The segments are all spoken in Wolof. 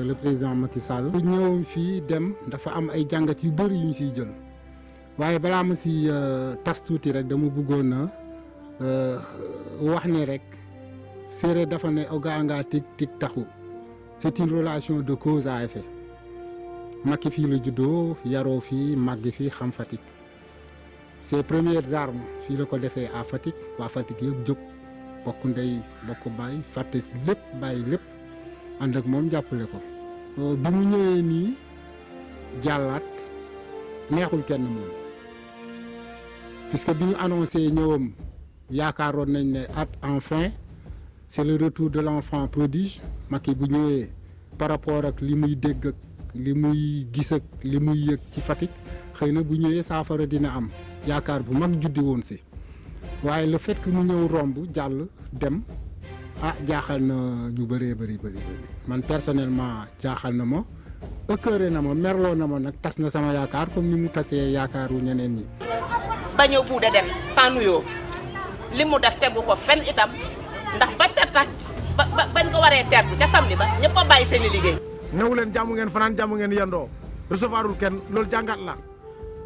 le président Macky Sall bu ñëwoon fii dem dafa am ay jàngat yu bëri yu ñu siy jël waaye balaa ma si tas tuuti rek dama bëggoon na wax ne rek séeréer dafa ne o gaanga tig tig taxu c'est une relation de cause à effet Macky fii la juddoo yaroo fii màgg fii xam Fatick ses premières armes fii la ko defee à Fatick waa Fatick yëpp jóg bokk ndey bokk bàyyi fàtte si lépp bàyyi lépp ànd ak moom jàppale ko bi mu ñëwee nii jàllaat neexul kenn moom puisque bi ñu annoncé ñëwam yaakaaroon nañ ne enfin c'est le retour de l'enfant prodige Macky bu ñëwee par rapport ak li muy dégg ak li muy gis ak li muy yëg ci Fatick xëy na bu ñëwee saafara dina am yaakaar bu mag juddi woon si waaye le fait que mu ñëw romb jàll dem jaaxal na ñu bëree bëri man personnellement jaaxal na ma ëkkëre na ma merloo na ma nag tas na sama yaakaar comme ni mu tasee yaakaaru ñeneen ñi. ba ñëw buude dem sans nuyoo li mu def tegu ko fenn itam ndax ba tax bañ ko waree tertu ca samedi ba ñëpp a bàyyi seen i liggéey. newu leen jàmm ngeen fanaan jàmm ngeen yendoo recevoirul kenn loolu jàngat la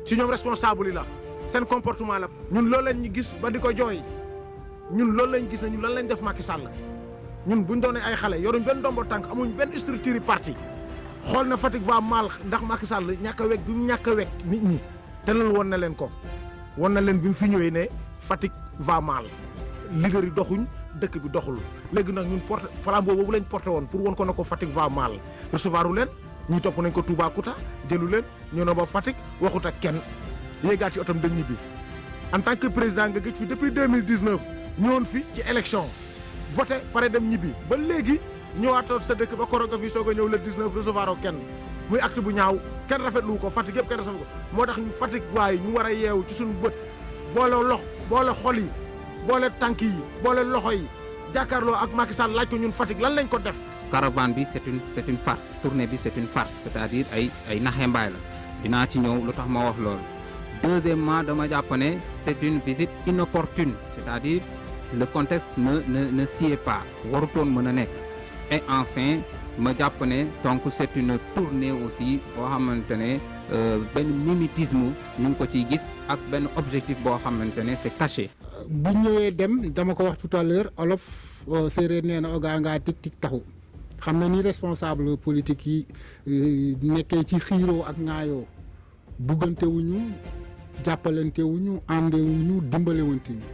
ci ñoom responsable yi la seen comportement la. ñun loolu lañ ñu gis ba di ko jooy ñun loolu lañ gis ne ñun lan lañ def Macky Sall ñun buñ doonee ay xale yoruñ benn ndombo tànk amuñ benn structure parti xool na Fatick va mal ndax Macky Sall ñàkk a wekk bi mu ñàkk a wekk nit ñi te loolu won na leen ko won na leen bi mu fi ñëwee ne Fatick va mal leader yi doxuñ dëkk bi doxul léegi nag ñun porte flambeau boobu lañ porté woon pour won ko ne ko Fatick va mal recevoir leen ñi topp nañ ko Toubacouta jëlu leen ñëw na ba Fatick waxut ak kenn yéegaat ci otom dem ñibbi en tant que président nga gëj fi depuis 2019 ñëwoon fi ci élection voté pare dem ñibbi ba léegi ñëwaatoo sa dëkk ba koroga fi soog a ñëw le 19 recevoir oo kenn muy acte bu ñaaw kenn rafetlu ko Fatick yëpp kenn rafetlu ko moo tax ñu Fatick waaye ñu war a yeewu ci suñu bët boole xol yi boole tànk yi boole loxo yi jàkkaarloo ak Macky Sall laaj ko ñun Fatick lan lañ ko def. caravane bi c'est une farce tournée bi c'est une farce c'est-à-dire ay naxe mbaay la dinaa ci ñëw lu tax ma wax loolu. Deuxièmement dama jàpp ne c'est une visite inopportune c'est-à-dire le contexte ne s'y est pas warutoon mën a nekk et enfin ma jàpp ne donc c'est une tournée aussi boo xamante ne benn mimétisme ñu ngi ko ciy gis ak benn objectif boo xamante ne c'est caché. bu ñëwee dem dama ko wax tout à l'heure olof séeréer nee na ogaa ngaa tig tig taxu xam na ni responsable politique yi nekkee ci xiiroo ak ŋaayoo buggante wuñu jàppalante wuñu ànde wuñu dimbalewante wuñu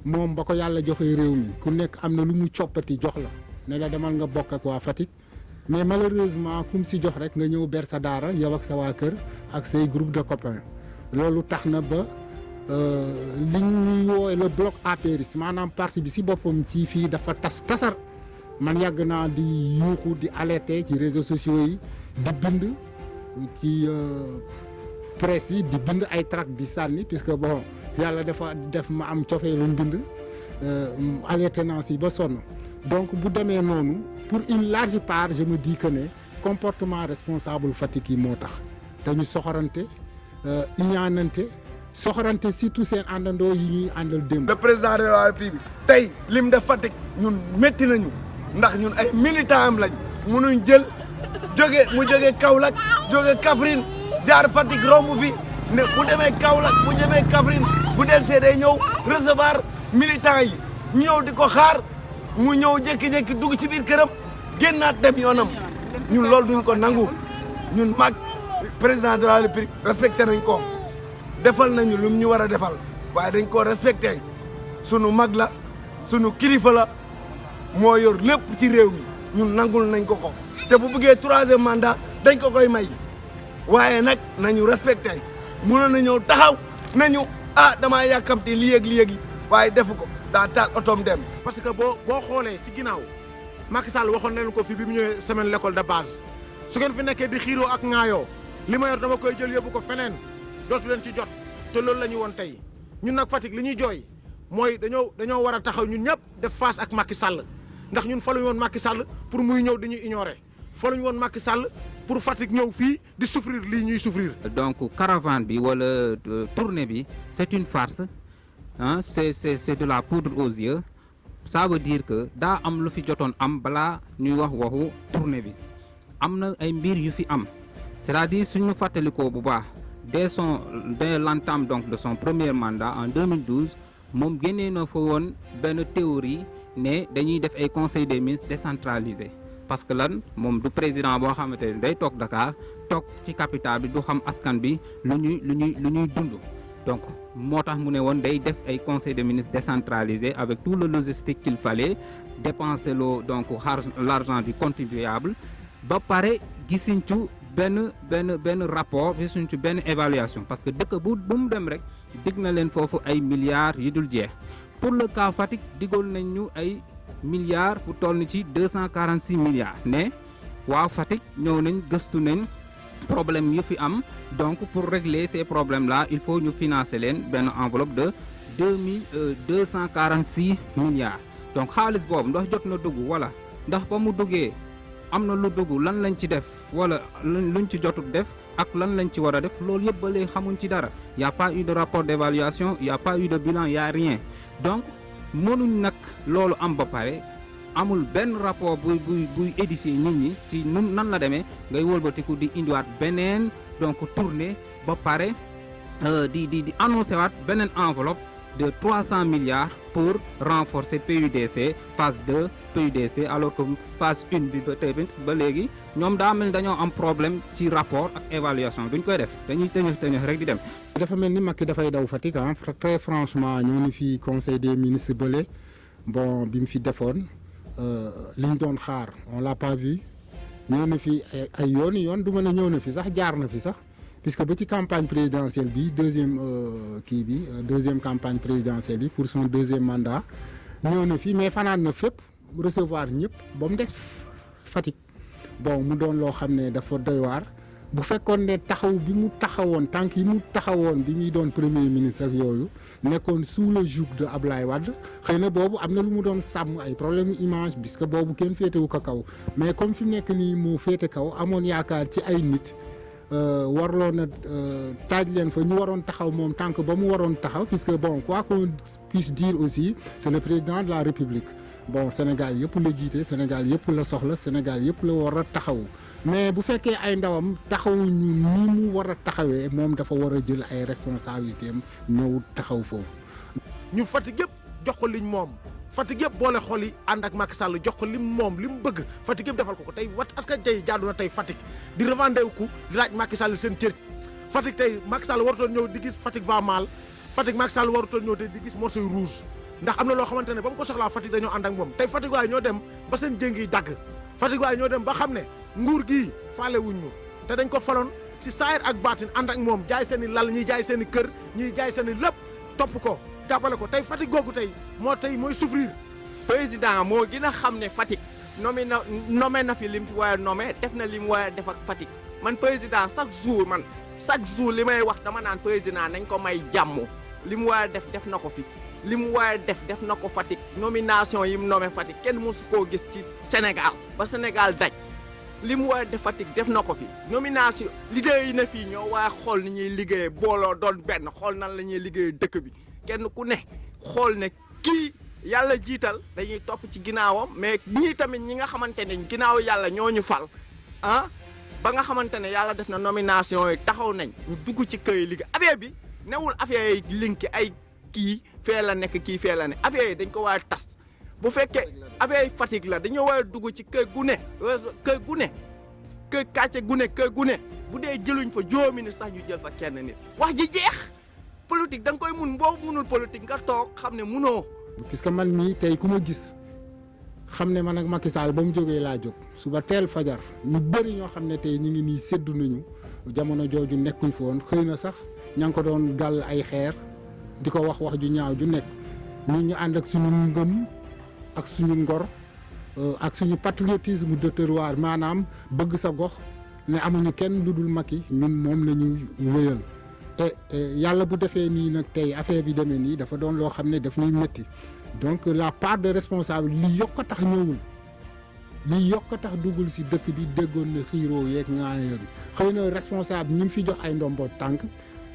moom ba ko yàlla joxee réew mi ku nekk am na lu mu coppati jox la ne la demal nga bokk ak waa Fatick mais malheureusement kum si jox rek nga ñëw ber sa daara yow ak sa waa kër ak say groupe de copains loolu tax na ba li ñuy woowe le bloc apériste maanaam parti bi si boppam ci fii dafa tasar man yàgg naa di yuuxu di alerter ci réseaux sociaux yi di bind ci presse yi di bind ay tract di sànni puisque bon yàlla dafa def ma am cofeelu mbind alerter naa si ba sonn donc bu demee noonu pour une large part je me dis que ne comportement responsable Fatick yi moo tax dañu soxorante iñaanante soxorante surtout seen àndandoo yi ñuy àndal démb. le président de la République tey lim def Fatick ñun métti nañu ndax ñun ay militants am lañ mënuñ jël mu jóge Kaolack jóge Kaffrine jaar Fatick romb fi ne bu demee Kaolack bu demee Kaffrine bu del see day ñëw recevoir militants yi ñu ñëw di ko xaar mu ñëw jékki-jékki dugg ci biir këram génnaat dem yoonam ñun loolu duñ ko nangu ñun mag président de la République respecté nañ ko defal nañu lu ñu war a defal waaye dañ koo respecté sunu mag la sunu kilifa la moo yor lépp ci réew mi ñun nangul nañ ko ko te bu bëggee 3e mandat dañ ko koy may waaye nag nañu respecté mënoon na ñëw taxaw nañu damaa yàkkamti lii ak lii ak waaye defu ko daa taal otoom dem. parce que boo xoolee ci ginnaaw Macky Sall waxoon nañu ko fi bi mu ñëwee semaine l'école de base su ngeen fi nekkee di xiiroo ak ŋaayoo li ma yor dama koy jël yóbbu ko feneen dootu leen ci jot te loolu la ñu woon tey ñun nag Fatick li ñuy jooy mooy dañoo war a taxaw ñun ñëpp def face ak Macky Sall ndax ñun faluñu woon Macky Sall pour muy ñëw dañuy ignorer faluñu woon Macky Sall pour Fatick ñëw fii di souffrir lii ñuy souffrir. donc caravane bi wala tournée bi c'est une farce c'est de la poudre aux yeux ça veut dire que daa am lu fi jotoon am balaa ñuy wax waxu tournée bi am na ay mbir yu fi am c'est-à-dire suñu fàttalikoo bu baax dès l'entame donc de son premier mandat en 2012 moom génnee na fa woon benn théorie ne dañuy def ay conseil des ministres décentralisé parce que lan moom du président boo xamante ne day toog Dakar toog ci capitale bi du xam askan bi lu ñuy dund donc moo tax mu ne woon day def ay conseil des ministres décentralisé avec tout le logistique qu'il fallait dépenser loo donc l'argent du contribuable ba pare gisuñ ci benn rapport gisuñ ci benn évaluation parce que dëkk bu mu dem rek dig na leen foofu ay milliards yu dul jeex pour le cas Fatick digoon nañ ñu ay milliards pour toll ni ci 246 milliards ne waaw Fatick ñëw nañ gëstu nañ problème yu fi am donc pour régler ces problèmes là il faut ñu financer leen benn enveloppe de 246 milliards donc xaalis boobu ndax jot na dugg wala ndax ba mu duggee am na lu dugg lan lañ ci def wala luñ ci jotut def ak lan lañ ci war a def loolu yëpp ba léegi xamuñ ci dara y a pas eu de rapport d'évaluation y a pas eu de bilan y a rien donc mënuñ nag loolu am ba pare amul benn rapport buy édifier nit ñi ci nan la demee ngay wëlbatiku di indiwaat beneen donc tournée ba pare di annoncé waat beneen enveloppe de 300 milliards pour renforcer PUDC phase 2 PUDC alors que phase 1 bi ba tey ba léegi ñoom daa mel ni dañoo am problème ci rapport ak évaluation duñ koy def dañuy tëñëx rek di dem. dafa mel ni Macky dafay daw Fatick ah très franchement ñoo ni fi conseil des ministres bële bon bi mu fi defoon li ñu doon xaar on l'a pas vu ñëw na fi ay yoon du mën a ñëw na fi sax jaar na fi sax. puisque ba ci campagne présidentielle bi deuxième campagne présidentielle bi pour son deuxième mandat ñëw na fi mais fanaan na fépp recevoir ñëpp ba mu des Fatick bon mu doon loo xam ne dafa doy waar bu fekkoon ne taxaw bi mu taxawoon tànk yi mu taxawoon bi muy doon premier ministre ak yooyu nekkoon sous le joug de Ablaye Wade xëy na boobu am na lu mu doon sàmm ay problème image puisque boobu kenn féetewu ko kaw mais comme fi mu nekk nii moo féete kaw amoon yaakaar ci ay nit warloon na taaj leen fa ñu waroon taxaw moom tànk ba mu waroon taxaw puisque bon quoi qu'on puisse dire aussi c'est le président de la République bon Sénégal yëpp la jiite Sénégal yëpp la soxla Sénégal yëpp la war a taxaw mais bu fekkee ay ndawam taxawuñu ni mu war a taxawee moom dafa war a jël ay responsabilités am ñëw taxaw foofu. ñu Fatick yëpp jox ko liñ moom Fatick yëpp boole xol yi ànd ak Macky Sall jox ko lim moom li mu bëgg Fatick yëpp defal ko tey askan tey jaadu na tey Fatick di revendiquer ku di laaj Macky Sall seen cër Fatick tey Macky Sall warutoon ñëw di gis Fatick va mal Fatick Macky Sall warutoon ñëw tey di gis morceau rouge ndax am na loo xamante ne ba mu ko soxlaa Fatick dañoo ànd ak moom tey Fatick waaye ñoo dem ba seen jéng yi dagg Fatick waaye ñoo dem ba xam ne nguur gii faale wuñ ñu te dañ ko faloon ci saayir ak baatin ànd ak moom jaay seen i lal ñiy jaay seen i kër ñiy jaay seen i lépp topp ko jàppale ko tey Fatick googu tey mooy souffrir. président moo gën a xam ne Fatick nommé na fi lim fi war a nommé def na li mu war a def ak Fatick man président chaque jour li may wax dama naan président nañ ko may jàmm li mu war a def na ko fi li mu war a def na ko Fatick nomination yi mu nommé Fatick kenn mosu koo gis ci Sénégal ba Sénégal daj li mu war a def Fatick def na ko fi nomination liggéey yi na fii ñoo war a xool ni ñuy liggéeyee booloo doon benn xool nan la ñuy liggéeyee dëkk bi kenn ku ne xool ne kii yàlla jiital dañuy topp ci ginnaawam mais ñii tamit ñi nga xamante ne ginnaaw yàlla ñoo ñu fal ah ba nga xamante ne yàlla def na nomination yi taxaw nañ ñu dugg ci kër yi liggéey affaire bi newul affaire yi linki ay kii fee la nekk kii fee la ne affaire yi dañ ko war a tas bu fekkee affaire yi Fatick la dañoo war a dugg ci kër gu ne kër quartier gu ne bu dee jëluñ fa juróomi nit sax ñu jël fa kenn nit wax ji jeex politique da nga koy mun boo munul politique nga toog xam ne munoo. puisque man mii tey ku ma gis xam ne man ak Macky Sall ba mu jógee laa jóg suba teel fajar ñu bëri ñoo xam ne tey ñu ngi nii séddu nañu jamono jooju nekkuñ fa woon xëy na sax ña ngi ko doon gàll ay xeer di ko wax ju ñaaw ju nekk ñun ñu ànd ak suñu ngëm ak suñu ngor ak suñu patriotisme de terroir maanaam bëgg sa gox ne amuñu kenn lu dul Macky ñun moom la ñuy wéyal. te yàlla bu defee nii nag tey affaire bi demee nii dafa doon loo xam ne daf ñuy métti donc la part de responsable li yokk a tax ñëwul li yokk a tax duggul si dëkk bi déggoon na xiiroo yeeg ŋaayoo yi xëy na responsable ñi fi jox ay ndombo tànk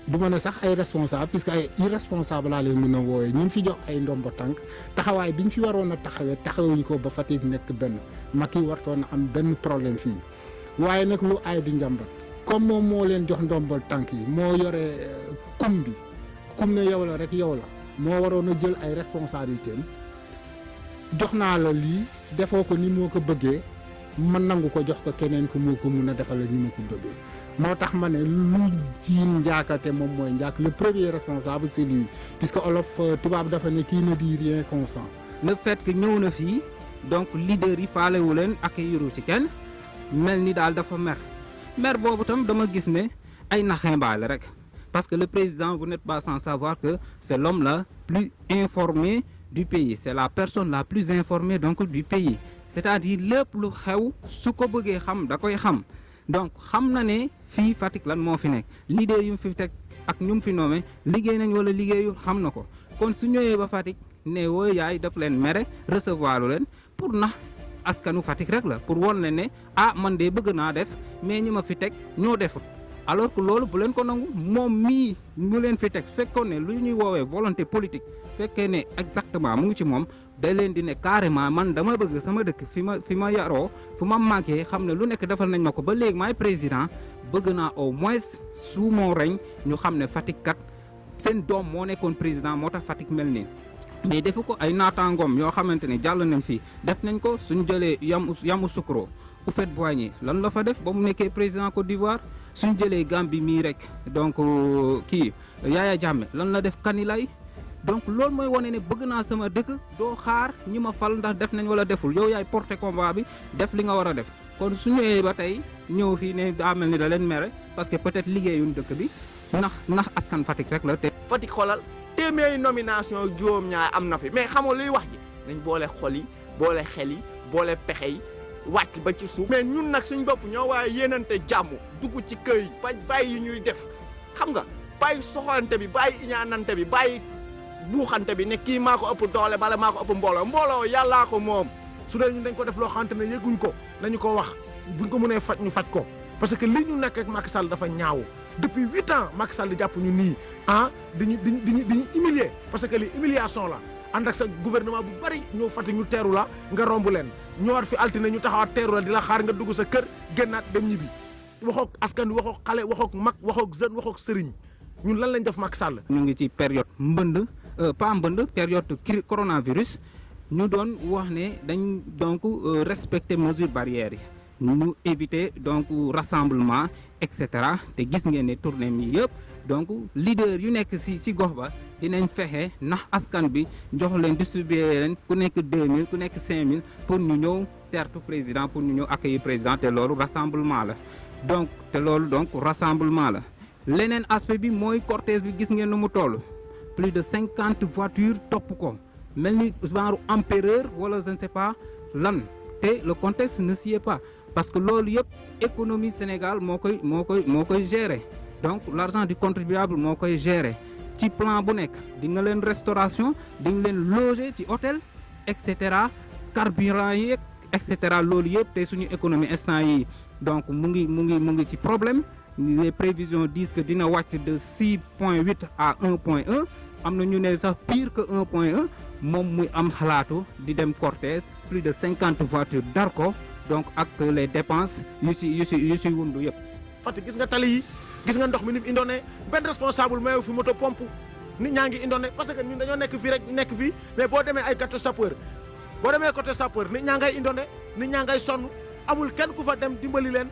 du mën a sax ay responsable puisque ay irresponsable laa leen mën a wooyee ñi fi jox ay ndombo tànk taxawaay bi ñu fi waroon a taxawee taxawuñ ko ba Fatick nekk benn Macky wartoon na am benn problème fii waaye nag lu aay di njàmbat comme moom moo leen jox ndombal tànk yi moo yore kum bi kum ne yow la rek yow la moo waroon a jël ay responsabilités am jox naa la lii defoo ko ni moo ko bëggee man nangu ko jox ko keneen ku moo ko mun a defal ni ma ko bëggee moo tax ma ne lu jiin njaakate moom mooy njaak le premier responsable c'est lui puisque olof tubaab dafa ne kii ne dit rien consent. le fait que ñëw na fii donc leader yi faalewu leen accueillir ci kenn mel ni daal dafa mer boobu tam dama gis ne ay naxembaay la rek parce que le président vous n'êtes pas sans savoir que c'est l'homme le plus informé du pays c'est la personne la plus informée donc du pays c'est-à-dire lépp lu xew su ko bëggee xam da koy xam donc xam na ne fii Fatick lan moo fi nekk leader yu mu fi teg ak ñu mu fi nommé liggéey nañ wala liggéeyu xam na ko kon su ñëwee ba Fatick ne woo yaay daf leen mere recevoir lu leen pour nax askanu Fatick rek la pour won leen ne ah man de bëgg naa def mais ñi ma fi teg ñoo defut alors que loolu bu leen ko nangu moom mii ñu leen fi teg fekkoon ne lu ñuy woowee volonté politique fekkee ne exactement mu ngi ci moom day leen di ne carrément man dama bëgg sama dëkk fi ma yaroo fu ma màggee xam ne lu nekk defal nañ ma ko ba léegi maay président bëgg naa au moins sous mon règne ñu xam ne Fatick kat seen doom moo nekkoon président moo tax Fatick mel nii mais defu ko ay naataangoom yoo xamante ne jàll nañ fii def nañ ko suñu jëlee Yamoussoukro Houphouët-Boigny lan la fa def ba mu nekkee président Côte d'Ivoire suñu jëlee Gambie mii rek donc kii Yaya Jammeh lan la def Kanilai donc loolu mooy wane ne bëgg naa sama dëkk doo xaar ñi ma fal ndax def nañ wala deful yow yaay porté combat bi def li nga war a def kon su ñëwee ba tey ñëw fii ne daa mel ni da leen mere parce que peut-être liggéeyuñ dëkk bi ndax askan Fatick rek la te. Fatick xoolal téeméeri nomination juróom-ñaar am na fi mais xamoo luy wax ji nañ boole xol yi boole xel yi boole pexe yi wàcc ba ci suuf. mais ñun nag suñ bopp ñoo waaye yéenante jàmm dugg ci kër yi bàyyi yi ñuy def xam nga bàyyi soxlante bi bàyyi iñaanante bi bàyyi buuxante bi ne kii maa ko ëpp doole bala maa ko ëpp mbooloo yàllaa ko moom. su dee ñun dañ ko def loo xamante ne yëguñ ko nañu ko wax buñ ko mënee faj ñu faj ko parce que li ñu nekk ak Macky Sall dafa ñaaw depuis 8 ans Macky Sall di jàpp ñu nii diñu humilier parce que li humiliation la ànd ak sa gouvernement bu bari ñëw Fatick ñu teeru la nga romb leen ñëwaat fi altine ñu taxawaat teeru la di la xaar nga dugg sa kër génnaat dem ñibbi waxoog askan wi waxoog xale waxoog mag waxoog jeune waxoog sëriñ ñun lan lañ def Macky Sall. ñu ngi ci période période coronavirus ñu doon wax ne dañ donc respecter mesures barrières yi ñu éviter donc rassemblement et cetera te gis ngeen ne tournée mi yëpp donc leader yu nekk ci gox ba dinañ fexe ndax askan bi jox leen distribuer leen ku nekk 2000 ku nekk 5000 pour ñu ñëw tertu président pour ñu ñëw accueillir président te loolu rassemblement la donc rassemblement la leneen aspect bi mooy cortège bi gis ngeen nu mu toll plus de 50 voitures topp ko mel ni genre empereur wala je ne sais pas lan te le contexte ne s'y est pas parce que loolu yëpp économie Sénégal moo koy gérer donc l'argent du contribuable moo koy gérer ci plan bu nekk di nga leen restauration di nga leen loger ci hôtel et cetera carburant yi et cetera loolu yëpp te suñu économie instant yi donc mu ngi ci problème les prévisions disent que dina wàcc de 6.8 à 1.1 am na ñu ne sax pire que 1.1 moom muy am xalaatu di dem cortège plus de 50 voitures dar ko donc ak les dépenses yu ci wundu yëpp. Fatick gis nga tali yi gis nga ndox mi ni mu indoone benn responsable mayo fi moto pompe nit ñaa ngi indoone parce que ñun dañoo nekk fii mais boo demee ay côté sapeur nit ñaa ngay indoone nit ñaa ngay sonn amul kenn ku fa dem dimbali leen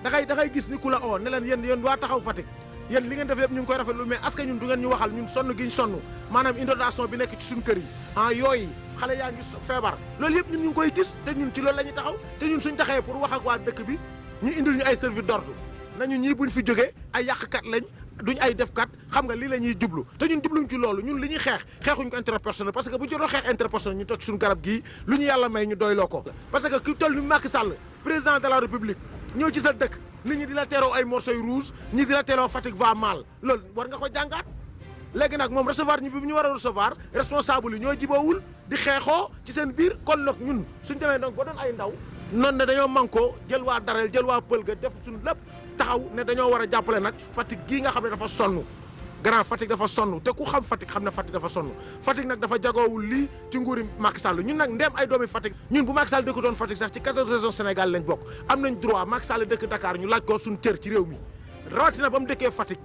da ngay gis ni ku la oo ne leen yéen waa taxaw Fatick yéen li ngeen def yëpp ñu ngi koy rafetlu mais est-ce que ñun du ngeen ñu waxal ñun sonn gi ñu sonn maanaam inondation bi nekk ci suñu kër yi yooyu xale yaa ngi feebar loolu yëpp ñun ñu ngi koy gis te ñun ci loolu la ñuy taxaw te ñun suñ taxee pour wax ak waa dëkk bi ñu indil ñu ay service d'ordre nañu ñii buñ fi jógee ay yàqkat lañ duñ ay defkat xam nga lii la ñuy jublu te ñun jubluñ ci loolu ñun li ñuy xeexuñ ko interpersonnel parce que bu jotoo xeex interpersonnel ñu toog suñu garab gii lu ñu yàlla may ñu doyloo ko parce que ku toll ni Macky Sall président de la République ñëw ci sa dëkk nit ñi di la teeroo ay morceaux rouges ñi di la teeroo Fatick va mal loolu war nga ko jàngaat léegi nag moom recevoir ñi bi ñu war a recevoir responsable yi ñoo jiboowul di xeexoo ci seen biir kon nag ñun suñ demee donc ba doon ay ndaw noonu ne dañoo mànkoo jël waa Darel jël waa Pël ga def suñu lépp taxaw ne dañoo war a jàppale nag Fatick gii nga xam ne dafa sonn grand Fatick dafa sonn te ku xam Fatick xam na Fatick dafa sonn Fatick nag dafa jagoowul lii ci nguuri Macky Sall ñun nag ndem ay doomi Fatick ñun bu Macky Sall dëkkutoon Fatick sax ci 14 régions Sénégal lañ bokk am nañ droit Macky Sall dëkk Dakar ñu laaj ko suñ cër ci réew mi rawatina ba mu dëkkee Fatick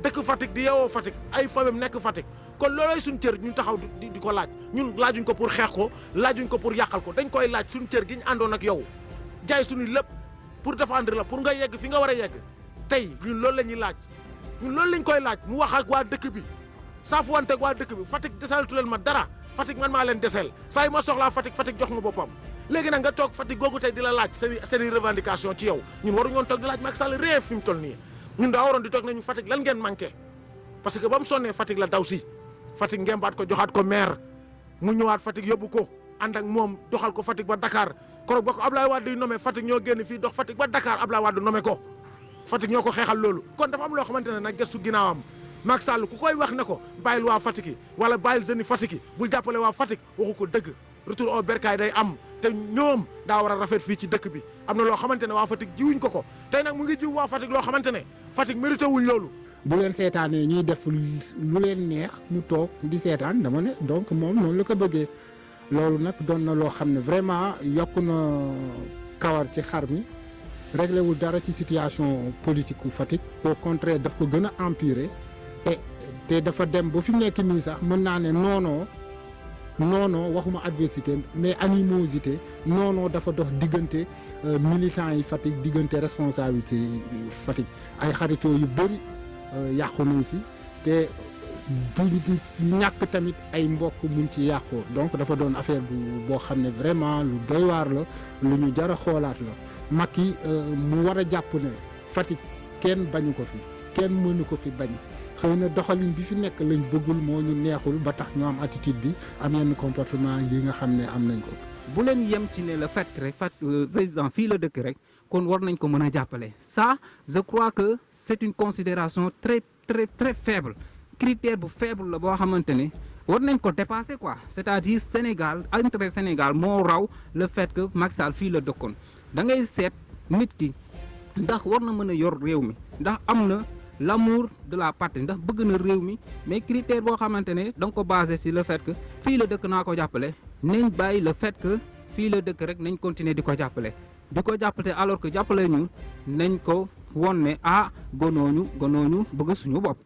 dëkk Fatick di yeewoo Fatick ay famille nekk Fatick kon loolooy suñ cër ñu taxaw di ko laaj ñun laajuñ ko pour xeex ko laajuñ ko pour yàqal ko dañ koy laaj suñ cër gi ñu àndoon ak yow jaay suñu lépp pour défendre la pour nga yegg fi nga war a yegg tey ñun loolu la ñuy laaj ñun loolu lañ koy laaj mu wax ak waa dëkk bi saafuwante ak waa dëkk bi Fatick desaltu leen ma dara Fatick man maa leen desel saa yi ma soxlaa Fatick jox ma boppam léegi nag nga toog Fatick googu tey di la laaj seen revendication ci yow ñun waruñu woon toog di laaj Macky Sall réew fi mu toll nii ñun daa waroon di toog nañu Fatick lan ngeen manqué parce que ba mu sonnee Fatick la daw si Fatick ngembaat ko joxaat ko maire mu ñëwaat Fatick yóbbu ko ànd ak moom doxal ko Fatick ba Dakar korog ba ko Ablaye Wade di nommé Fatick ñoo génn fii dox Fatick ba Dakar Ablaye Wade nommé ko Fatick ñoo ko xeexal loolu kon dafa am loo xamante ne nag gëstu ginnaawam Macky Sall ku koy wax ne ko bàyyil waa Fatick yi wala bàyyil jeunes yi Fatick yi bul jàppale waa Fatick waxu ko dëgg retour au bercail day am te ñoom daa war a rafet fii ci dëkk bi am na loo xamante ne waa Fatick jiwuñ ko tey nag mu ngi jiw waa Fatick loo xamante ne Fatick mérité wuñ loolu. bu leen seetaanee ñuy def lu leen neex mu toog di seetaan dama ne donc moom noonu la ko bëggee loolu nag doon na loo xam ne vraiment yokk na kawar ci xar mi réglé wul dara ci situation politique u Fatick au contraire daf ko gën a empirer te dafa dem ba fi mu nekk nii sax mën naa ne noonoo waxuma adversité mais animosité noonoo dafa dox diggante militants yi Fatick diggante responsabilité Fatick ay xaritoo yu bëri yàqu nañ si te du ñàkk tamit ay mbokk mun ci yàqoo donc dafa doon affaire boo xam ne vraiment lu doy waar la lu ñu jar a xoolaat la Macky mu war a jàpp ne Fatick kenn bañu ko fi kenn mënu ko fi bañ xëy na doxalin bi fi nekk lañ bëggul moo ñu neexul ba tax ñu am attitude bi am yenn comportement yi nga xam ne am nañ ko. bu leen yem ci ne la fait rek président fii la dëkk rek kon war nañ ko mën a jàppale ça je crois que c'est une considération très très très faible critère bu faible la boo xamante ne war nañ ko dépasser quoi c'est-à-dire Sénégal intérêt Sénégal moo raw le fait que Macky Sall fii la dëkkoon da ngay seet nit ki ndax war na mën a yor réew mi ndax am na l'amour de la patrie ndax bëgg na réew mi mais critère boo xamante ne da nga ko basé si le fait que fii la dëkk naa ko jàppale nañ bàyyi le fait que fii la dëkk rek nañ continuer di ko jàppale alors que jàppale ñu nañ ko won ne gonooñu bëgg suñu bopp